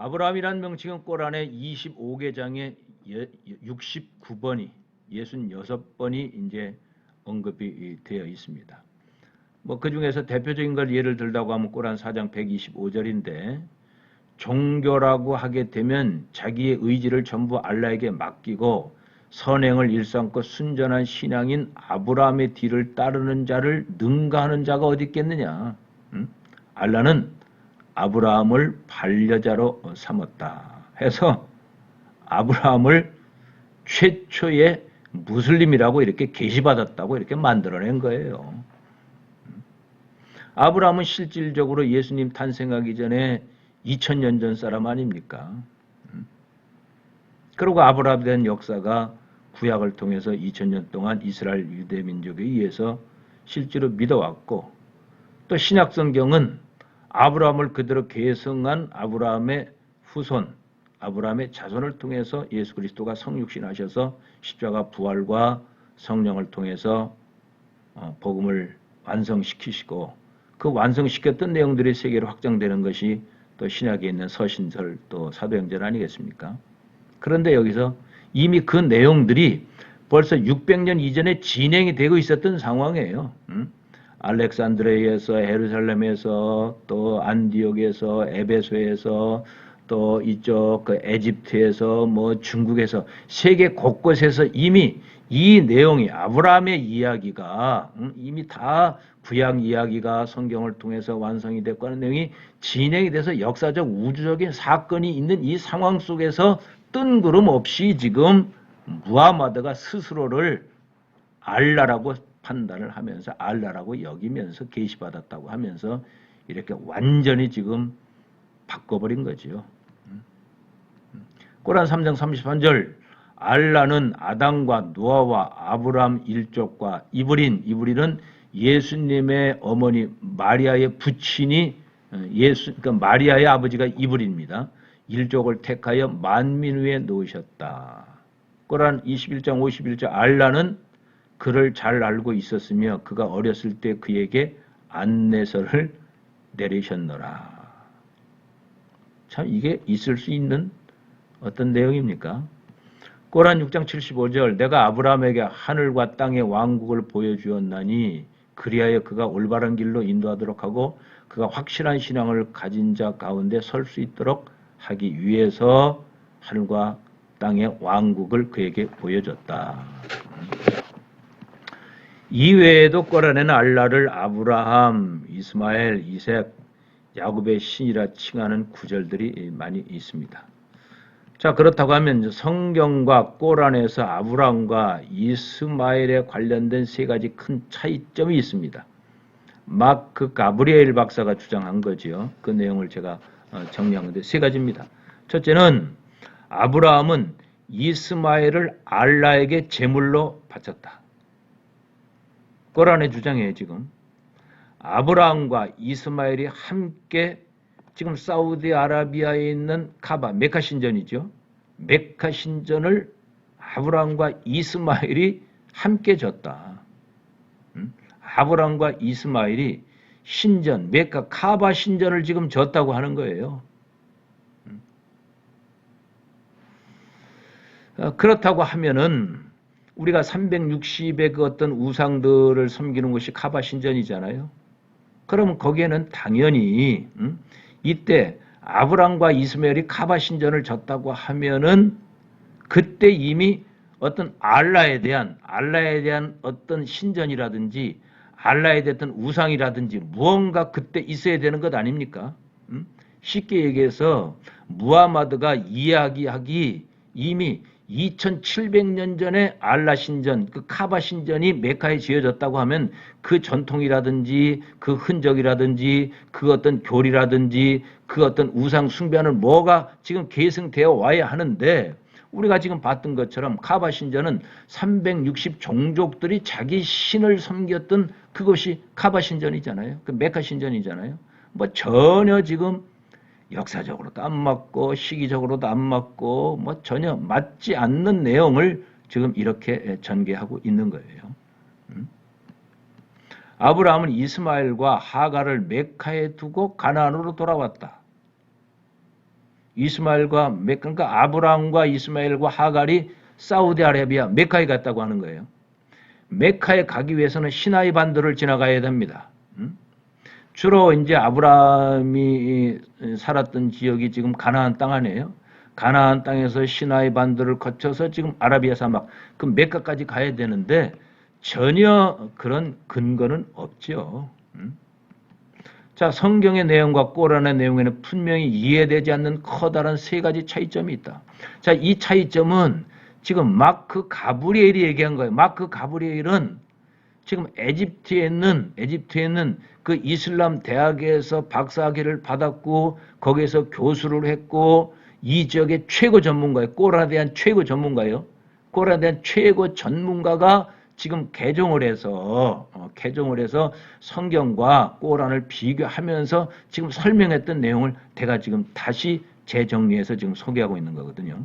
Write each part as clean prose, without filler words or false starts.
아브라함이라는 명칭은 꼬란의 25계장에 69번이 66번이 이제 언급이 되어 있습니다. 뭐 그 중에서 대표적인 걸 예를 들다고 하면 꼬란 4장 125절인데 종교라고 하게 되면 자기의 의지를 전부 알라에게 맡기고 선행을 일삼고 순전한 신앙인 아브라함의 뒤를 따르는 자를 능가하는 자가 어디 있겠느냐. 알라는 아브라함을 반려자로 삼았다 해서 아브라함을 최초의 무슬림이라고 이렇게 계시받았다고 이렇게 만들어낸 거예요. 아브라함은 실질적으로 예수님 탄생하기 전에 2000년 전 사람 아닙니까? 그리고 아브라함에 대한 역사가 구약을 통해서 2000년 동안 이스라엘 유대 민족에 의해서 실제로 믿어왔고 또 신약 성경은 아브라함을 그대로 계승한 아브라함의 후손, 아브라함의 자손을 통해서 예수 그리스도가 성육신하셔서 십자가 부활과 성령을 통해서 복음을 완성시키시고 그 완성시켰던 내용들이 세계로 확장되는 것이 또 신약에 있는 서신설 또 사도행전 아니겠습니까? 그런데 여기서 이미 그 내용들이 벌써 600년 이전에 진행이 되고 있었던 상황이에요. 알렉산드리아에서, 예루살렘에서, 또 안디옥에서, 에베소에서, 또 이쪽 그 에집트에서, 뭐 중국에서 세계 곳곳에서 이미 이 내용이 아브라함의 이야기가 이미 다 구약 이야기가 성경을 통해서 완성이 됐고 하는 내용이 진행이 돼서 역사적 우주적인 사건이 있는 이 상황 속에서 뜬구름없이 지금 무하마드가 스스로를 알라라고 판단을 하면서 알라라고 여기면서 계시받았다고 하면서 이렇게 완전히 지금 바꿔버린 거죠. 꼬란 3장 33절 알라는 아담과 노아와 아브라함 일족과 이브린은 예수님의 어머니 마리아의 부친이 그러니까 마리아의 아버지가 이브린입니다. 일족을 택하여 만민 위에 놓으셨다. 꼬란 21장 51절 알라는 그를 잘 알고 있었으며 그가 어렸을 때 그에게 안내서를 내리셨노라. 참 이게 있을 수 있는 어떤 내용입니까? 꼬란 6장 75절 내가 아브라함에게 하늘과 땅의 왕국을 보여주었나니 그리하여 그가 올바른 길로 인도하도록 하고 그가 확실한 신앙을 가진 자 가운데 설 수 있도록 하기 위해서 하늘과 땅의 왕국을 그에게 보여줬다. 이외에도 꼬란에는 알라를 아브라함, 이스마엘, 이색, 야곱의 신이라 칭하는 구절들이 많이 있습니다. 자, 그렇다고 하면 성경과 꼬란에서 아브라함과 이스마엘에 관련된 세 가지 큰 차이점이 있습니다. 마크 가브리엘 박사가 주장한 거죠. 그 내용을 제가 정리한 건데 세 가지입니다. 첫째는 아브라함은 이스마엘을 알라에게 제물로 바쳤다. 꼬란의 주장이에요, 지금. 아브라함과 이스마엘이 함께 지금 사우디아라비아에 있는 카바, 메카 신전이죠. 메카 신전을 아브라함과 이스마엘이 함께 졌다. 아브라함과 이스마엘이 신전, 메카, 카바 신전을 지금 졌다고 하는 거예요. 그렇다고 하면은 우리가 360의 그 어떤 우상들을 섬기는 것이 카바 신전이잖아요. 그러면 거기에는 당연히 이때 아브람과 이스마엘이 카바 신전을 졌다고 하면은 그때 이미 어떤 알라에 대한 어떤 신전이라든지 알라에 대한 우상이라든지 무언가 그때 있어야 되는 것 아닙니까? 쉽게 얘기해서 무하마드가 이야기하기 이미 2700년 전에 알라 신전, 그 카바 신전이 메카에 지어졌다고 하면 그 전통이라든지 그 흔적이라든지 그 어떤 교리라든지 그 어떤 우상 숭배하는 뭐가 지금 계승되어 와야 하는데 우리가 지금 봤던 것처럼 카바 신전은 360 종족들이 자기 신을 섬겼던 그것이 카바 신전이잖아요. 그 메카 신전이잖아요. 뭐 전혀 지금 역사적으로도 안 맞고 시기적으로도 안 맞고 뭐 전혀 맞지 않는 내용을 지금 이렇게 전개하고 있는 거예요. 아브라함은 이스마엘과 하갈을 메카에 두고 가나안으로 돌아왔다. 그러니까 아브라함과 이스마엘과 하갈이 사우디아라비아 메카에 갔다고 하는 거예요. 메카에 가기 위해서는 시나이 반도를 지나가야 됩니다. 주로 이제 아브라함이 살았던 지역이 지금 가나안 땅 아니에요. 가나안 땅에서 시나이 반도를 거쳐서 지금 아라비아 사막, 그 메카까지 가야 되는데 전혀 그런 근거는 없죠. 자, 성경의 내용과 꼬란의 내용에는 분명히 이해되지 않는 커다란 세 가지 차이점이 있다. 자, 이 차이점은 지금 마크 가브리엘이 얘기한 거예요. 마크 가브리엘은 지금 에집트에 있는 그 이슬람 대학에서 박사학위를 받았고 거기에서 교수를 했고 이 지역의 최고 전문가예요. 꼬란에 대한 최고 전문가예요. 꼬란에 대한 최고 전문가가 지금 개종을 해서 성경과 꼬란을 비교하면서 지금 설명했던 내용을 제가 지금 다시 재정리해서 지금 소개하고 있는 거거든요.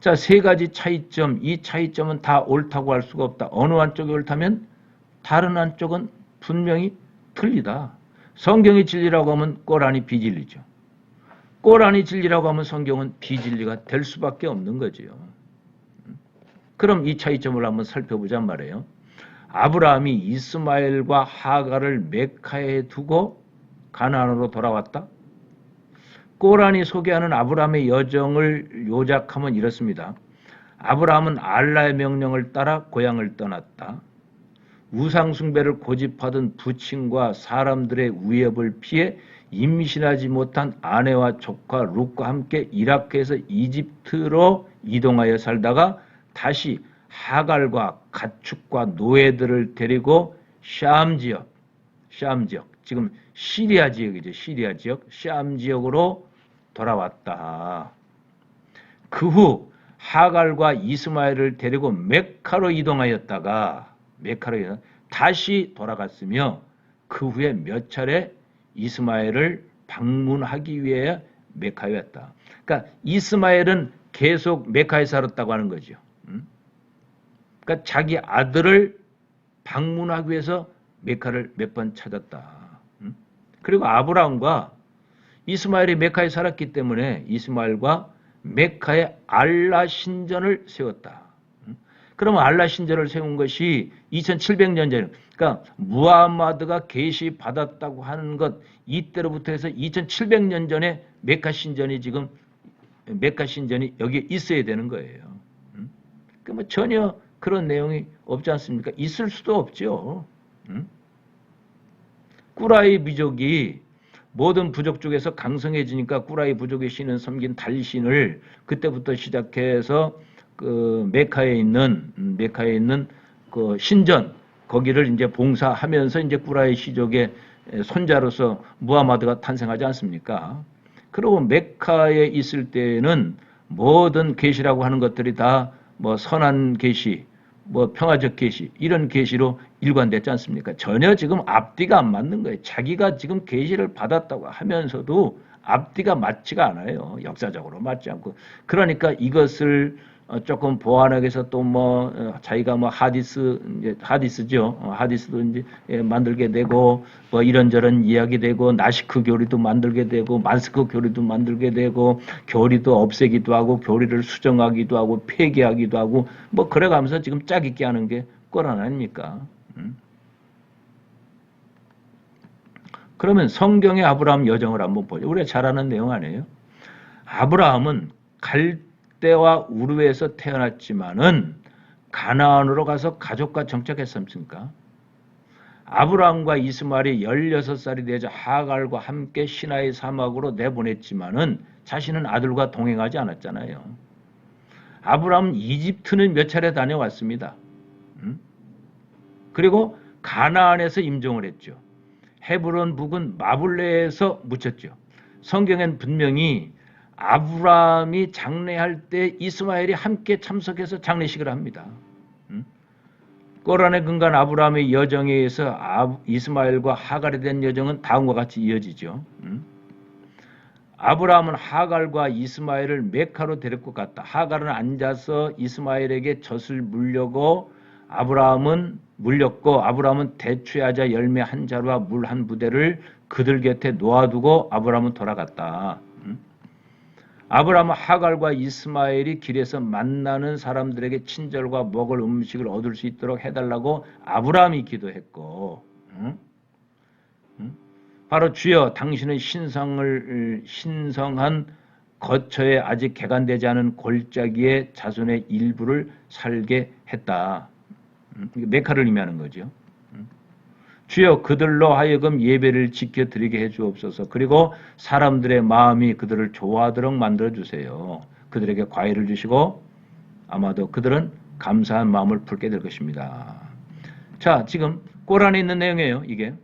자, 세 가지 차이점, 이 차이점은 다 옳다고 할 수가 없다. 어느 한쪽이 옳다면 다른 한쪽은 분명히 틀리다. 성경이 진리라고 하면 꼬란이 비진리죠. 꼬란이 진리라고 하면 성경은 비진리가 될 수밖에 없는 거지요. 그럼 이 차이점을 한번 살펴보잔 말이에요. 아브라함이 이스마엘과 하갈을 메카에 두고 가나안으로 돌아왔다. 꼬란이 소개하는 아브라함의 여정을 요약하면 이렇습니다. 아브라함은 알라의 명령을 따라 고향을 떠났다. 우상숭배를 고집하던 부친과 사람들의 위협을 피해 임신하지 못한 아내와 조카 룻과 함께 이라크에서 이집트로 이동하여 살다가 다시 하갈과 가축과 노예들을 데리고 샴 지역, 지금 시리아 지역이죠. 시리아 지역, 샴 지역으로 돌아왔다. 그 후 하갈과 이스마엘을 데리고 메카로 이동하였다가 다시 돌아갔으며 그 후에 몇 차례 이스마엘을 방문하기 위해 메카에 왔다. 그러니까 이스마엘은 계속 메카에 살았다고 하는 거죠. 그러니까 자기 아들을 방문하기 위해서 메카를 몇 번 찾았다. 그리고 아브라함과 이스마엘이 메카에 살았기 때문에 이스마엘과 메카에 알라 신전을 세웠다. 그러면 알라 신전을 세운 것이 2700년 전, 그러니까 무하마드가 계시 받았다고 하는 것 이때로부터 해서 2700년 전에 메카 신전이 여기에 있어야 되는 거예요. 그러니까 뭐 전혀 그런 내용이 없지 않습니까? 있을 수도 없죠. 꾸라이 부족이 모든 부족 중에서 강성해지니까 꾸라이 부족의 신은 섬긴 달신을 그때부터 시작해서 그 메카에 있는 그 신전 거기를 이제 봉사하면서 이제 꾸라이 시족의 손자로서 무하마드가 탄생하지 않습니까? 그리고 메카에 있을 때는 모든 계시라고 하는 것들이 다 뭐 선한 계시, 뭐 평화적 계시 이런 계시로 일관됐지 않습니까? 전혀 지금 앞뒤가 안 맞는 거예요. 자기가 지금 계시를 받았다고 하면서도 앞뒤가 맞지가 않아요. 역사적으로 맞지 않고. 그러니까 이것을 조금 보완하기 위해서 또 뭐 자기가 뭐 하디스죠. 하디스도 이제 만들게 되고 뭐 이런저런 이야기 되고 나시크 교리도 만들게 되고 만스크 교리도 만들게 되고 교리도 없애기도 하고 교리를 수정하기도 하고 폐기하기도 하고 뭐 그래가면서 지금 짜깁기 하는 게 꼬란 아닙니까? 그러면 성경의 아브라함 여정을 한번 보죠. 우리가 잘 아는 내용 아니에요? 아브라함은 갈대와 우르에서 태어났지만은 가나안으로 가서 가족과 정착했습니까? 아브라함과 이스마엘이 16살이 되자 하갈과 함께 시나이 사막으로 내보냈지만은 자신은 아들과 동행하지 않았잖아요. 아브라함은 이집트는 몇 차례 다녀왔습니다. 그리고 가나안에서 임종을 했죠. 헤브론 북은 마블레에서 묻혔죠. 성경엔 분명히 아브라함이 장례할 때 이스마엘이 함께 참석해서 장례식을 합니다. 꼬란에 근간 아브라함의 여정에 의해서 이스마엘과 하갈에 대한 여정은 다음과 같이 이어지죠. 아브라함은 하갈과 이스마엘을 메카로 데리고 갔다. 하갈은 앉아서 이스마엘에게 젖을 물렸고 아브라함은 대추야자 열매 한 자루와 물 한 부대를 그들 곁에 놓아두고 아브라함은 돌아갔다. 아브라함은 하갈과 이스마엘이 길에서 만나는 사람들에게 친절과 먹을 음식을 얻을 수 있도록 해달라고 아브라함이 기도했고, 바로 주여 당신의 신성한 거처에 아직 개간되지 않은 골짜기의 자손의 일부를 살게 했다. 메카를 의미하는 거죠. 주여 그들로 하여금 예배를 지켜드리게 해주옵소서. 그리고 사람들의 마음이 그들을 좋아하도록 만들어주세요. 그들에게 과일을 주시고 아마도 그들은 감사한 마음을 품게 될 것입니다. 자, 지금 꼴 안에 있는 내용이에요. 이게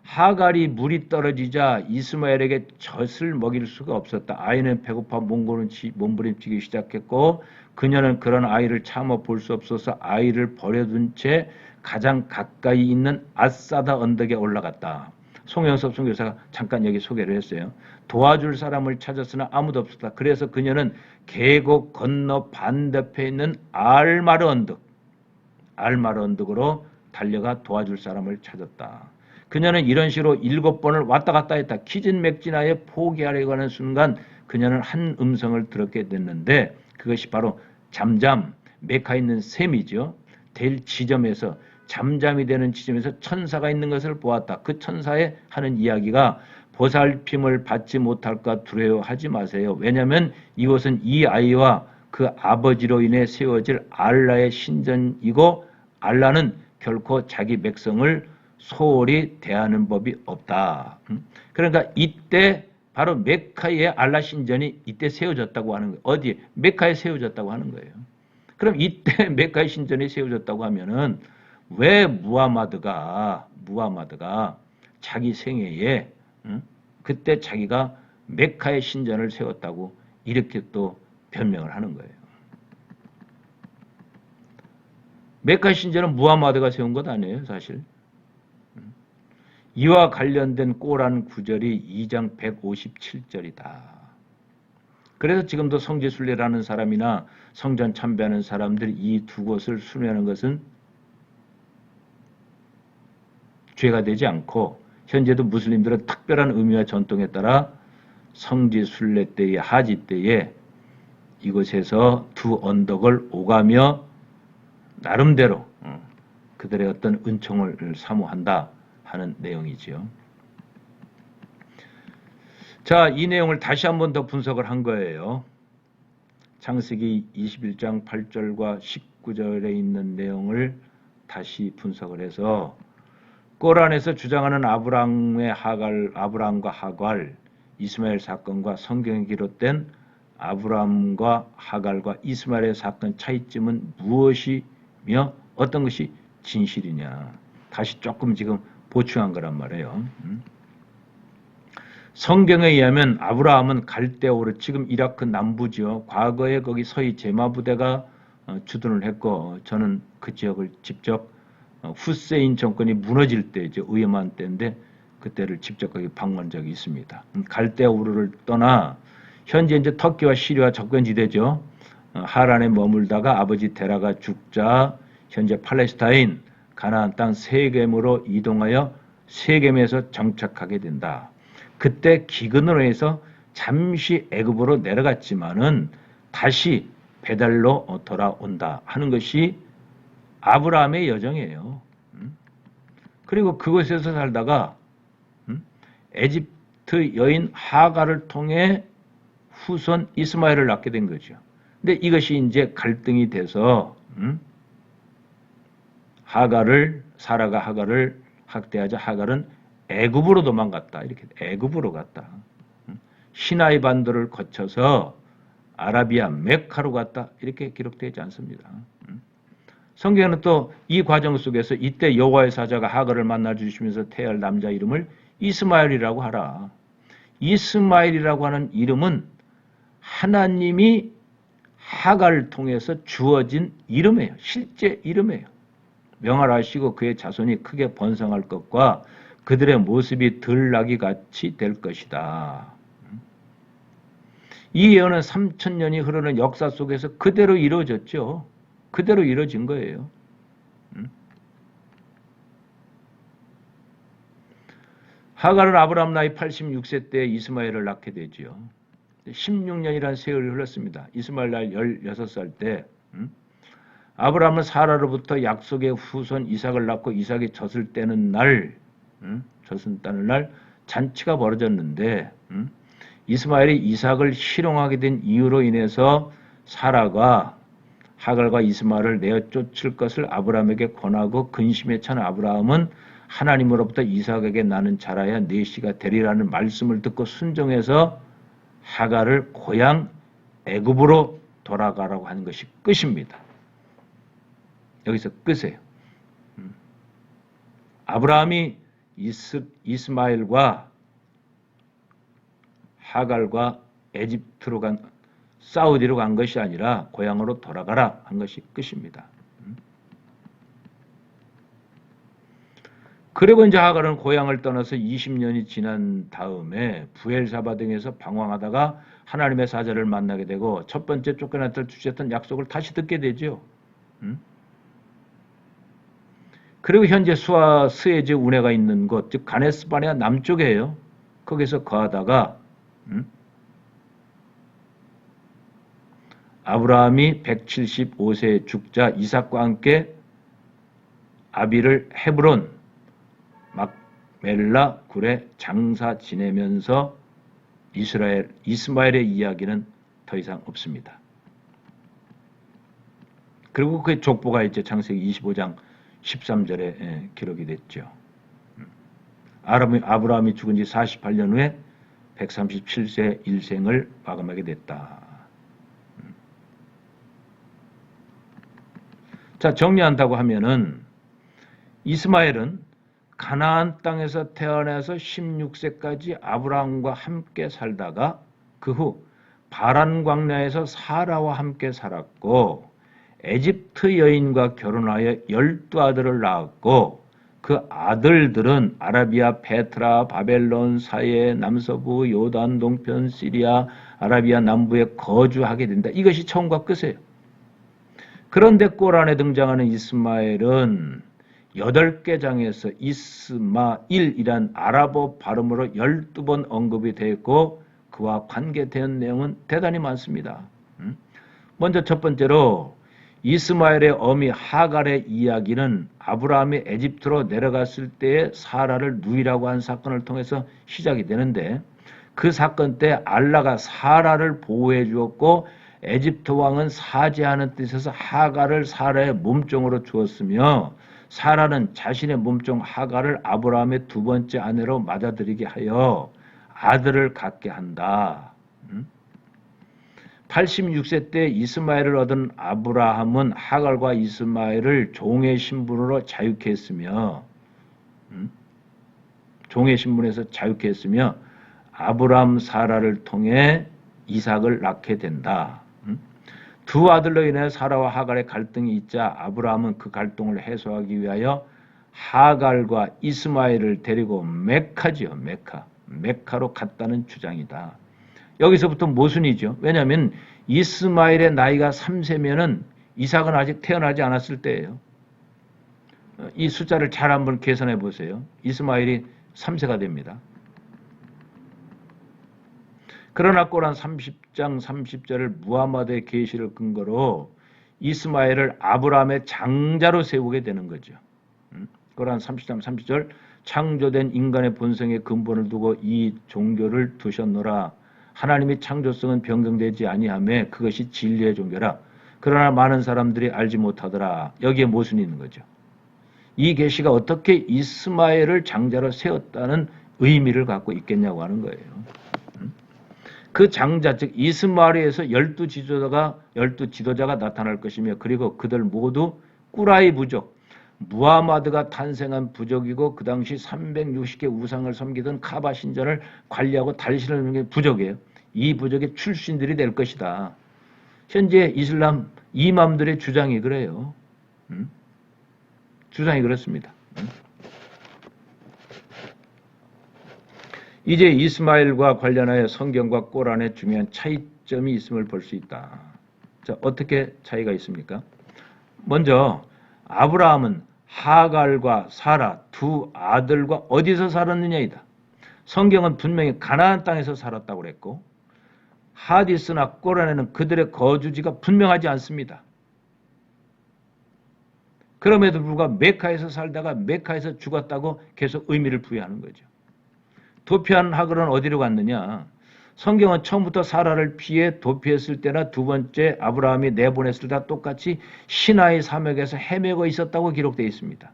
하갈이 물이 떨어지자 이스마엘에게 젖을 먹일 수가 없었다. 아이는 배고파 몸부림치기 시작했고 그녀는 그런 아이를 참아 볼 수 없어서 아이를 버려둔 채 가장 가까이 있는 아사다 언덕에 올라갔다. 송영섭 선교사가 잠깐 여기 소개를 했어요. 도와줄 사람을 찾았으나 아무도 없었다. 그래서 그녀는 계곡 건너 반대편에 있는 알마르 언덕으로 달려가 도와줄 사람을 찾았다. 그녀는 이런 식으로 7번을 왔다 갔다 했다. 기진맥진하여 포기하려고 하는 순간 그녀는 한 음성을 들었게 됐는데 그것이 바로 잠잠, 메카에 있는 셈이죠. 될 지점에서 잠잠이 되는 지점에서 천사가 있는 것을 보았다. 그 천사의 하는 이야기가 보살핌을 받지 못할까 두려워하지 마세요. 왜냐하면 이것은 이 아이와 그 아버지로 인해 세워질 알라의 신전이고 알라는 결코 자기 백성을 소홀히 대하는 법이 없다. 그러니까 이때 바로 메카의 알라 신전이 이때 세워졌다고 하는 거예요. 어디에? 메카에 세워졌다고 하는 거예요. 그럼 이때 메카의 신전이 세워졌다고 하면은 왜 무하마드가 자기 생애에 그때 자기가 메카의 신전을 세웠다고 이렇게 또 변명을 하는 거예요. 메카 신전은 무하마드가 세운 것 아니에요, 사실. 이와 관련된 꼬란 구절이 2장 157절이다. 그래서 지금도 성지순례라는 사람이나 성전 참배하는 사람들이 이 두 곳을 순회하는 것은 죄가 되지 않고 현재도 무슬림들은 특별한 의미와 전통에 따라 성지순례 때의 하지 때에 이곳에서 두 언덕을 오가며 나름대로 그들의 어떤 은총을 사모한다 하는 내용이지요. 자, 이 내용을 다시 한 번 더 분석을 한 거예요. 창세기 21장 8절과 19절에 있는 내용을 다시 분석을 해서 꼬란에서 주장하는 아브라함과 하갈, 이스마엘 사건과 성경에 기록된 아브라함과 하갈과 이스마엘의 사건 차이점은 무엇이며 어떤 것이 진실이냐. 다시 조금 지금 보충한 거란 말이에요. 성경에 의하면 아브라함은 갈대오르, 지금 이라크 남부죠. 과거에 거기 서히 제마부대가 주둔을 했고 저는 그 지역을 직접 후세인 정권이 무너질 때죠. 위험한 때인데 그때를 직접 거기 방문한 적이 있습니다. 갈대오르를 떠나 현재 이제 터키와 시리아 접견지대죠. 하란에 머물다가 아버지 데라가 죽자 현재 팔레스타인 가나안 땅 세겜으로 이동하여 세겜에서 정착하게 된다. 그때 기근으로 해서 잠시 애굽으로 내려갔지만은 다시 베델로 돌아온다 하는 것이 아브라함의 여정이에요. 그리고 그곳에서 살다가 에집트 여인 하갈을 통해 후손 이스마엘을 낳게 된 거죠. 근데 이것이 이제 갈등이 돼서 사라가 하갈을 학대하자 하갈은 애굽으로 도망갔다. 이렇게 애굽으로 갔다. 시나이 반도를 거쳐서 아라비아 메카로 갔다. 이렇게 기록되지 않습니다. 성경은 또 이 과정 속에서 이때 여호와의 사자가 하갈을 만나 주시면서 태할 남자 이름을 이스마엘이라고 하라. 이스마엘이라고 하는 이름은 하나님이 하갈을 통해서 주어진 이름이에요. 실제 이름이에요. 명하라시고 그의 자손이 크게 번성할 것과 그들의 모습이 들나귀 같이 될 것이다. 이 예언은 3000년이 흐르는 역사 속에서 그대로 이루어졌죠. 그대로 이루어진 하갈은 아브라함 나이 86세 때 이스마엘을 낳게 되지요. 16년이라는 세월이 흘렀습니다. 이스마엘 나이 16살 때 아브라함은 사라로부터 약속의 후손 이삭을 낳고 이삭이 젖을 떼는 날, 젖을 따는 날 잔치가 벌어졌는데 이스마엘이 이삭을 희롱하게 된 이유로 인해서 사라가 하갈과 이스마엘을 내어 쫓을 것을 아브라함에게 권하고 근심에 찬 아브라함은 하나님으로부터 이삭에게 나는 자라야 네 씨가 되리라는 말씀을 듣고 순종해서 하갈을 고향 애굽으로 돌아가라고 하는 것이 끝입니다. 여기서 끝이에요. 아브라함이 이스마엘과 하갈과 에집트로 사우디로 간 것이 아니라 고향으로 돌아가라 한 것이 끝입니다. 그리고 이제 하갈은 고향을 떠나서 20년이 지난 다음에 부엘사바 등에서 방황하다가 하나님의 사자를 만나게 되고 첫 번째 쫓겨났던 주셨던 약속을 다시 듣게 되죠. 그리고 현재 스에즈 운해가 있는 곳, 즉 가네스바네아 남쪽이에요. 거기서 거하다가 아브라함이 175세에 죽자 이삭과 함께 아비를 헤브론 막멜라 굴에 장사 지내면서 이스마엘의 이야기는 더 이상 없습니다. 그리고 그 족보가 이제 창세기 25장 13절에 기록이 됐죠. 아브라함이 죽은 지 48년 후에 137세 일생을 마감하게 됐다. 자, 정리한다고 하면은 이스마엘은 가나안 땅에서 태어나서 16세까지 아브라함과 함께 살다가 그 후 바란 광야에서 사라와 함께 살았고 에집트 여인과 결혼하여 12아들을 낳았고 그 아들들은 아라비아, 페트라, 바벨론, 사해, 남서부, 요단 동편, 시리아, 아라비아 남부에 거주하게 된다. 이것이 처음과 끝이에요. 그런데 꼬란에 등장하는 이스마엘은 8개 장에서 이스마일이란 아랍어 발음으로 12번 언급이 되었고 그와 관계된 내용은 대단히 많습니다. 먼저 첫 번째로 이스마엘의 어미 하갈의 이야기는 아브라함이 에집트로 내려갔을 때에 사라를 누이라고 한 사건을 통해서 시작이 되는데 그 사건 때 알라가 사라를 보호해 주었고 에집트 왕은 사죄하는 뜻에서 하갈을 사라의 몸종으로 주었으며 사라는 자신의 몸종 하갈을 아브라함의 두 번째 아내로 맞아들이게 하여 아들을 갖게 한다. 86세 때 이스마엘을 얻은 아브라함은 하갈과 이스마엘을 종의 신분으로 자유케 했으며 종의 신분에서 자유케 했으며 아브라함 사라를 통해 이삭을 낳게 된다. 두 아들로 인해 사라와 하갈의 갈등이 있자 아브라함은 그 갈등을 해소하기 위하여 하갈과 이스마엘을 데리고 메카로 갔다는 주장이다. 여기서부터 모순이죠. 왜냐하면 이스마엘의 나이가 3세면은 이삭은 아직 태어나지 않았을 때예요. 이 숫자를 잘 한번 계산해 보세요. 이스마엘이 3세가 됩니다. 그러나 꼬란 30장 30절을 무하마드의 계시를 근거로 이스마엘을 아브라함의 장자로 세우게 되는 거죠. 꼬란 30장 30절 창조된 인간의 본성의 근본을 두고 이 종교를 두셨노라. 하나님의 창조성은 변경되지 아니하며 그것이 진리의 종교라. 그러나 많은 사람들이 알지 못하더라. 여기에 모순이 있는 거죠. 이 계시가 어떻게 이스마엘을 장자로 세웠다는 의미를 갖고 있겠냐고 하는 거예요. 그 장자 즉 이스마엘에서 12지도자가 나타날 것이며 그리고 그들 모두 꾸라이 부족 무하마드가 탄생한 부족이고 그 당시 360개 우상을 섬기던 카바 신전을 관리하고 달신을 섬기는 부족이에요. 이 부족의 출신들이 될 것이다. 현재 이슬람 이맘들의 주장이 그래요. 주장이 그렇습니다. 이제 이스마엘과 관련하여 성경과 꼬란에 중요한 차이점이 있음을 볼 수 있다. 자, 어떻게 차이가 있습니까? 먼저 아브라함은 하갈과 사라 두 아들과 어디서 살았느냐이다. 성경은 분명히 가나안 땅에서 살았다고 그랬고 하디스나 꼬란에는 그들의 거주지가 분명하지 않습니다. 그럼에도 불구하고 메카에서 살다가 메카에서 죽었다고 계속 의미를 부여하는 거죠. 도피한 하글은 어디로 갔느냐? 성경은 처음부터 사라를 피해 도피했을 때나 두 번째 아브라함이 내보냈을 때와 똑같이 시나이 사막에서 헤매고 있었다고 기록되어 있습니다.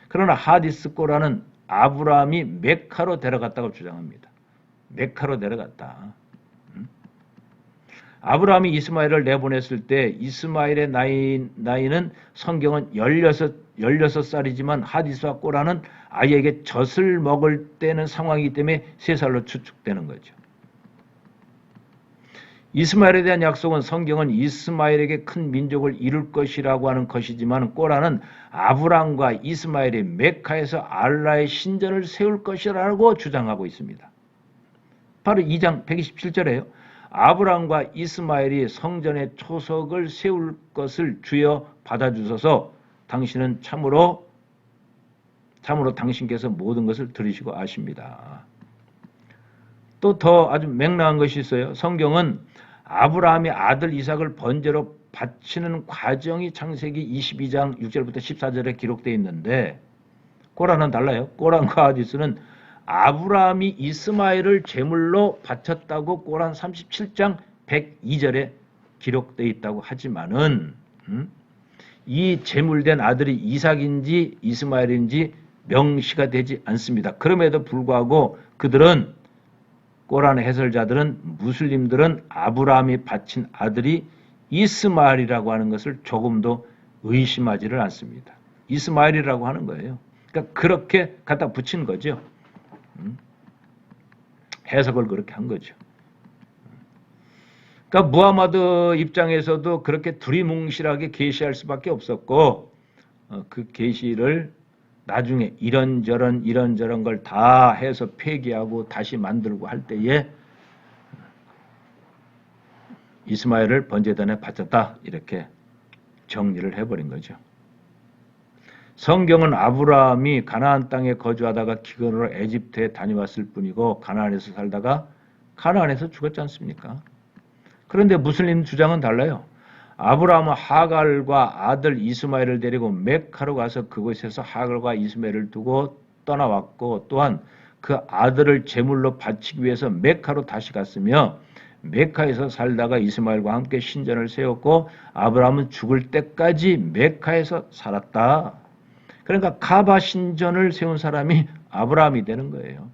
그러나 하디스 꼬라는 아브라함이 메카로 데려갔다고 주장합니다. 메카로 데려갔다. 아브라함이 이스마엘을 내보냈을 때 이스마엘의 나이는 성경은 16살이지만 하디스와 꼬라는 아이에게 젖을 먹을 때는 상황이기 때문에 3살로 추측되는 거죠. 이스마엘에 대한 약속은 성경은 이스마엘에게 큰 민족을 이룰 것이라고 하는 것이지만 꼬라는 아브라함과 이스마엘이 메카에서 알라의 신전을 세울 것이라고 주장하고 있습니다. 바로 2장 127절에요. 아브라함과 이스마엘이 성전의 초석을 세울 것을 주여 받아주소서. 당신은 참으로 당신께서 모든 것을 들으시고 아십니다. 또 더 아주 맥락한 것이 있어요. 성경은 아브라함이 아들 이삭을 번제로 바치는 과정이 창세기 22장 6절부터 14절에 기록되어 있는데 꼬란은 달라요. 꼬란과 하디스는 아브라함이 이스마엘을 제물로 바쳤다고 꼬란 37장 102절에 기록되어 있다고 하지만은 이 제물된 아들이 이삭인지 이스마엘인지 명시가 되지 않습니다. 그럼에도 불구하고 그들은 꼬란 해설자들은 무슬림들은 아브라함이 바친 아들이 이스마엘이라고 하는 것을 조금도 의심하지를 않습니다. 이스마엘이라고 하는 거예요. 그러니까 그렇게 갖다 붙인 거죠. 해석을 그렇게 한 거죠. 그러니까 무하마드 입장에서도 그렇게 두리뭉실하게 계시할 수밖에 없었고 그 계시를 나중에 이런저런 걸 다 해서 폐기하고 다시 만들고 할 때에 이스마엘을 번제단에 바쳤다 이렇게 정리를 해버린 거죠. 성경은 아브라함이 가나안 땅에 거주하다가 기근으로 에집트에 다녀왔을 뿐이고 가나안에서 살다가 가나안에서 죽었지 않습니까? 그런데 무슬림 주장은 달라요. 아브라함은 하갈과 아들 이스마엘을 데리고 메카로 가서 그곳에서 하갈과 이스마엘을 두고 떠나왔고 또한 그 아들을 제물로 바치기 위해서 메카로 다시 갔으며 메카에서 살다가 이스마엘과 함께 신전을 세웠고 아브라함은 죽을 때까지 메카에서 살았다. 그러니까 카바 신전을 세운 사람이 아브라함이 되는 거예요.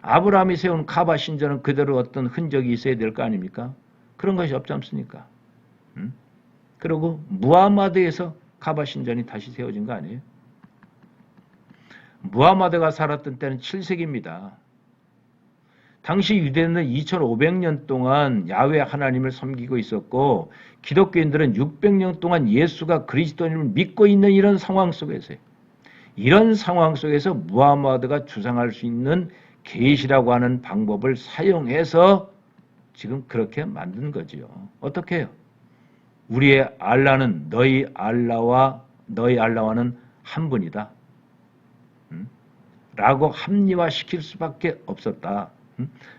아브라함이 세운 카바 신전은 그대로 어떤 흔적이 있어야 될 거 아닙니까? 그런 것이 없지 않습니까? 그리고 무하마드에서 카바 신전이 다시 세워진 거 아니에요? 무하마드가 살았던 때는 7세기입니다. 당시 유대인은 2500년 동안 야훼 하나님을 섬기고 있었고 기독교인들은 600년 동안 예수가 그리스도인을 믿고 있는 이런 상황 속에서요. 이런 상황 속에서 무하마드가 주장할 수 있는 계시라고 하는 방법을 사용해서 지금 그렇게 만든 거지요. 어떻게 해요? 우리의 알라는 너희 알라와는 한 분이다. 라고 합리화시킬 수밖에 없었다.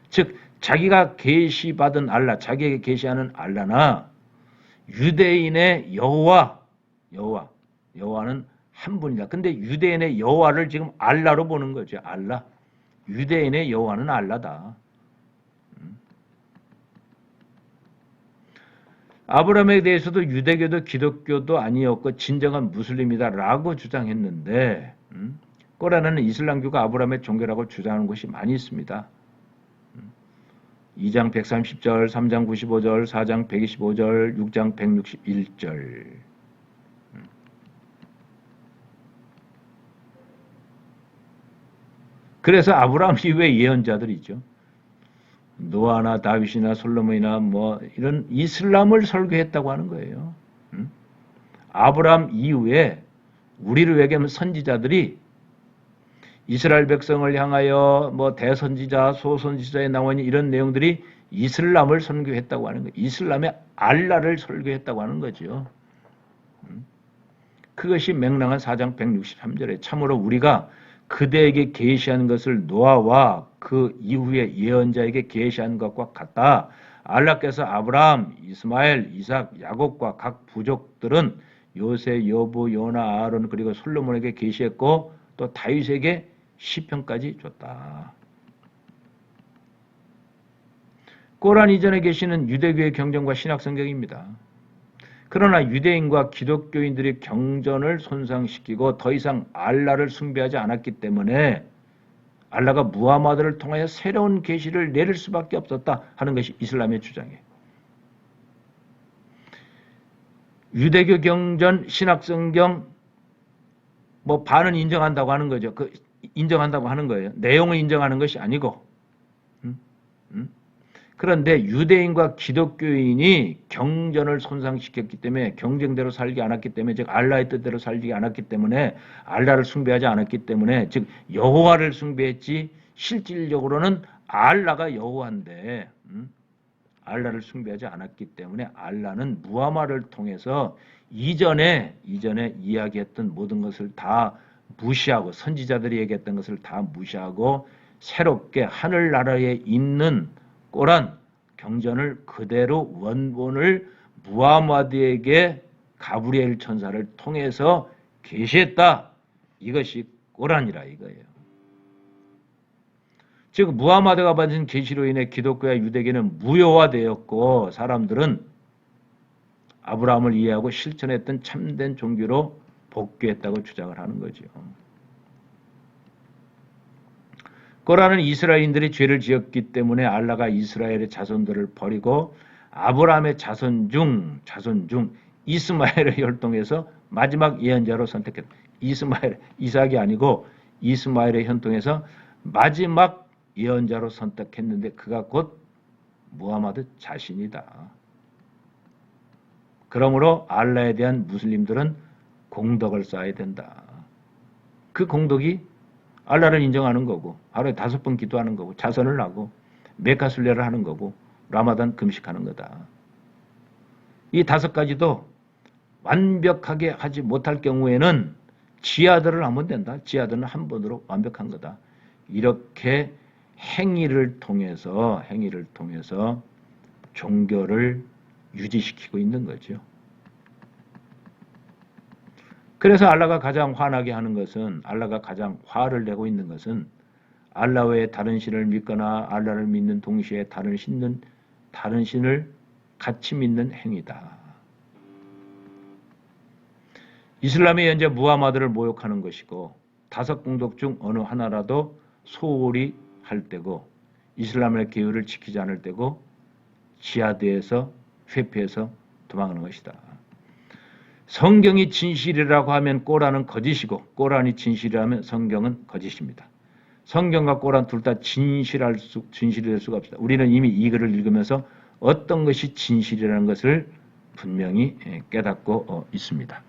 즉 자기가 계시받은 알라, 자기에게 계시하는 알라나 유대인의 여호와는 한 분이다. 근데 유대인의 여호와를 지금 알라로 보는 거죠. 알라. 유대인의 여호와는 알라다. 아브라함에 대해서도 유대교도 기독교도 아니었고 진정한 무슬림이다라고 주장했는데 꼬란에는 이슬람교가 아브라함의 종교라고 주장하는 곳이 많이 있습니다. 2장 130절, 3장 95절, 4장 125절, 6장 161절. 그래서 아브라함 이후에 예언자들이죠. 노아나 다윗이나 솔로몬이나 뭐 이런 이슬람을 설교했다고 하는 거예요. 아브라함 이후에 우리를 외계하면 선지자들이 이스라엘 백성을 향하여 뭐 대선지자, 소선지자의 나오니 이런 내용들이 이슬람을 선교했다고 하는 거예요. 이슬람의 알라를 설교했다고 하는 거죠. 그것이 맥락한 4장 163절에 참으로 우리가 그대에게 계시한 것을 노아와 그 이후에 예언자에게 계시한 것과 같다. 알라께서 아브라함, 이스마엘, 이삭, 야곱과 각 부족들은 요새, 여부, 요나, 아론 그리고 솔로몬에게 계시했고 또 다윗에게 시편까지 줬다. 꼬란 이전에 계시는 유대교의 경전과 신학 성경입니다. 그러나 유대인과 기독교인들이 경전을 손상시키고 더 이상 알라를 숭배하지 않았기 때문에 알라가 무하마드를 통하여 새로운 계시를 내릴 수밖에 없었다 하는 것이 이슬람의 주장이에요. 유대교 경전, 신학 성경 뭐 반은 인정한다고 하는 거죠. 인정한다고 하는 거예요. 내용을 인정하는 것이 아니고. 그런데 유대인과 기독교인이 경전을 손상시켰기 때문에 경쟁대로 살지 않았기 때문에 즉 알라의 뜻대로 살지 않았기 때문에 알라를 숭배하지 않았기 때문에 즉 여호와를 숭배했지 실질적으로는 알라가 여호와인데 알라를 숭배하지 않았기 때문에 알라는 무하마를 통해서 이전에 이야기했던 모든 것을 다 무시하고 선지자들이 얘기했던 것을 다 무시하고 새롭게 하늘나라에 있는 꼬란 경전을 그대로 원본을 무하마드에게 가브리엘 천사를 통해서 계시했다. 이것이 꼬란이라 이거예요. 즉 무하마드가 받은 계시로 인해 기독교와 유대교는 무효화되었고 사람들은 아브라함을 이해하고 실천했던 참된 종교로 복귀했다고 주장을 하는 거죠. 꼬란은 이스라엘인들이 죄를 지었기 때문에 알라가 이스라엘의 자손들을 버리고 아브라함의 자손 중 이스마엘의 혈통에서 마지막 예언자로 선택했다. 이삭이 아니고 이스마엘의 혈통에서 마지막 예언자로 선택했는데 그가 곧 무하마드 자신이다. 그러므로 알라에 대한 무슬림들은 공덕을 쌓아야 된다. 그 공덕이 알라를 인정하는 거고 하루에 5번 기도하는 거고 자선을 하고 메카 순례를 하는 거고 라마단 금식하는 거다. 이 5가지도 완벽하게 하지 못할 경우에는 지하들을 하면 된다. 지하들은 한 번으로 완벽한 거다. 이렇게 행위를 통해서 종교를 유지시키고 있는 거죠. 그래서 알라가 가장 화나게 하는 것은 알라가 가장 화를 내고 있는 것은 알라 외에 다른 신을 믿거나 알라를 믿는 동시에 다른 신을 같이 믿는 행위다. 이슬람이 현재 무하마드를 모욕하는 것이고 5공덕 중 어느 하나라도 소홀히 할 때고 이슬람의 계율을 지키지 않을 때고 지하드에서 회피해서 도망하는 것이다. 성경이 진실이라고 하면 꼬란은 거짓이고 꼬란이 진실이라면 성경은 거짓입니다. 성경과 꼬란 둘 다 진실이 될 수가 없습니다. 우리는 이미 이 글을 읽으면서 어떤 것이 진실이라는 것을 분명히 깨닫고 있습니다.